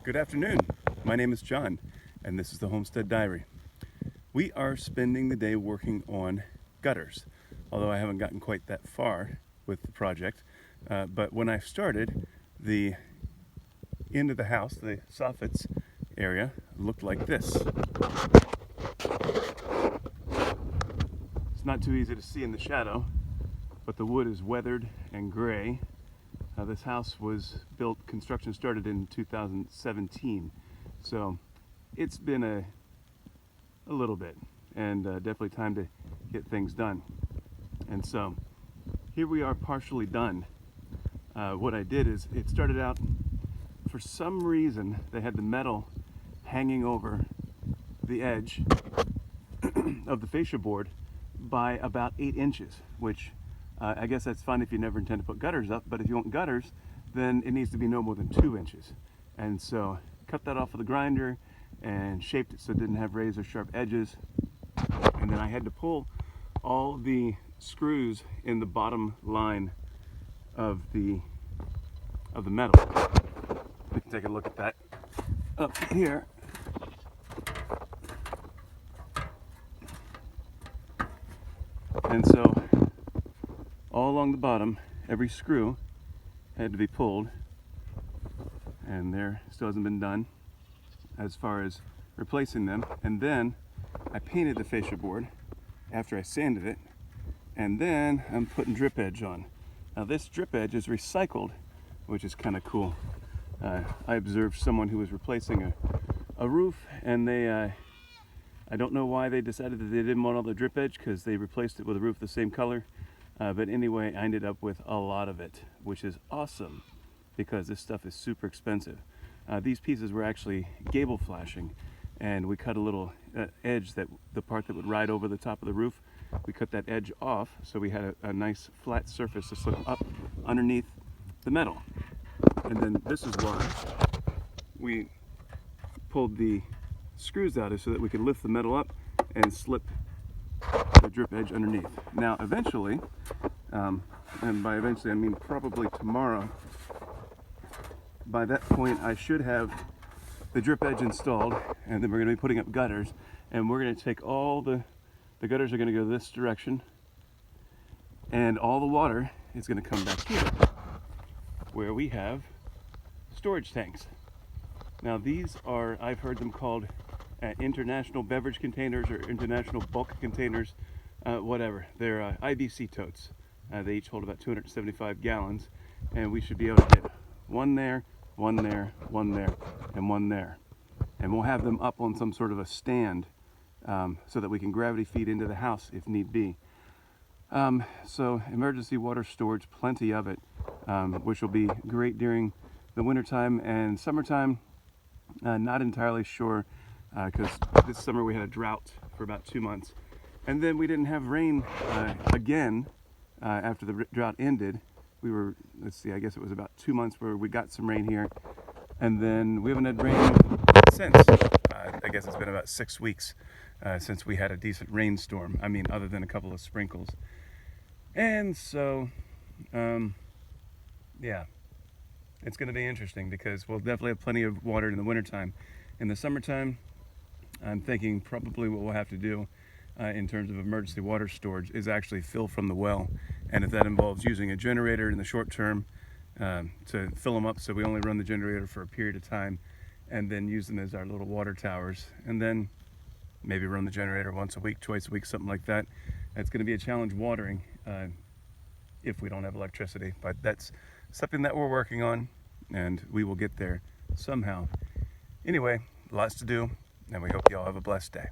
Good afternoon. My name is John, and this is the Homestead Diary. We are spending the day working on gutters, although I haven't gotten quite that far with the project. But when I started, the end of the house, the soffits area, looked like this. It's not too easy to see in the shadow, but the wood is weathered and gray. This house was built, construction started in 2017, so it's been a little bit, and definitely time to get things done. And so here we are, partially done. What I did is, it started out, for some reason they had the metal hanging over the edge of the fascia board by about 8 inches, which I guess that's fine if you never intend to put gutters up, but if you want gutters, then it needs to be no more than 2 inches. And so cut that off with a grinder and shaped it so it didn't have razor sharp edges. And then I had to pull all the screws in the bottom line of the metal. We can take a look at that up here. And so all along the bottom, every screw had to be pulled, and there still hasn't been done as far as replacing them. And then I painted the fascia board after I sanded it, and then I'm putting drip edge on. Now this drip edge is recycled, which is kind of cool. I observed someone who was replacing a roof, and I don't know why they decided that they didn't want all the drip edge, because they replaced it with a roof the same color. But anyway, I ended up with a lot of it, which is awesome because this stuff is super expensive. These pieces were actually gable flashing, and we cut a little edge, that the part that would ride over the top of the roof, we cut that edge off so we had a nice flat surface to slip up underneath the metal. And then this is why we pulled the screws out, so that we could lift the metal up and slip the drip edge underneath. Now eventually, and by eventually I mean probably tomorrow, by that point I should have the drip edge installed, and then we're going to be putting up gutters, and we're going to take all the gutters are going to go this direction, and all the water is going to come back here where we have storage tanks. Now these are, I've heard them called international beverage containers or international bulk containers, whatever. They're IBC totes. They each hold about 275 gallons, and we should be able to get one there, one there, one there, and one there. And we'll have them up on some sort of a stand, so that we can gravity feed into the house if need be. So emergency water storage, plenty of it, which will be great during the wintertime and summertime. Not entirely sure, because this summer we had a drought for about 2 months, and then we didn't have rain again after the drought ended. We were, let's see, I guess it was about 2 months where we got some rain here, and then we haven't had rain since. I guess it's been about 6 weeks since we had a decent rainstorm. I mean, other than a couple of sprinkles. And so, yeah, it's going to be interesting because we'll definitely have plenty of water in the wintertime. In the summertime, I'm thinking probably what we'll have to do in terms of emergency water storage is actually fill from the well. And if that involves using a generator in the short term to fill them up, so we only run the generator for a period of time, and then use them as our little water towers, and then maybe run the generator once a week, twice a week, something like that. It's going to be a challenge watering if we don't have electricity, but that's something that we're working on, and we will get there somehow. Anyway, lots to do, and we hope you all have a blessed day.